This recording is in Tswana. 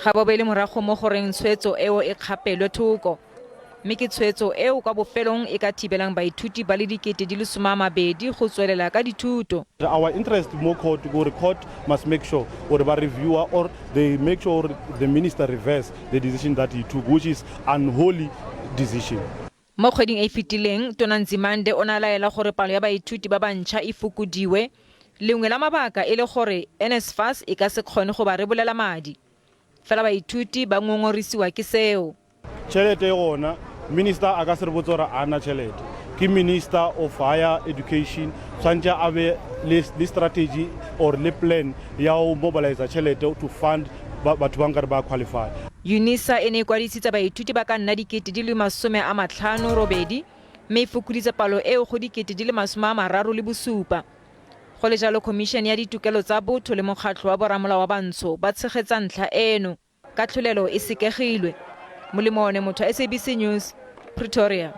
ga bo be le morago mo goreng tshwetso eo e kgapelwe thoko mme ke tshwetso eo kwa bofelong e ka thibelang baithuti ba le dikete di le 12 go tswelela ka dithuto. Our interest more court must make sure or the reviewer or they make sure the minister reverse the decision that he took, which is unholy decision. Mo kgweding e fetileng tona Nzimande o na laela gore palo ya baithuti ba bantšha e fokodiwe lengwe la mabaka e le gore NSFAS e ka se kgone go ba rebolela madi fela baithuti ba ngongorisiwa ke seo. Tšhelete gona minister a ka se re botse gore a na tšhelete ke minister of higher education tshwantse a be le strategy or le plan ya go mobilize tšhelete to fund batho ba nkare ba qualify. UNISA e ne e kwadisitse baithuti ba ka nna dikete di le 58 mme e fokoditse palo eo go dikete di le 37. Go le jalo Commission ya Ditokelo tsa Botho le mokgatlho wa boramolao wa bantsho ba tshegetsa ntlha eno kahlolelo e sekegilwe. Molemone motho SABC News, Pretoria.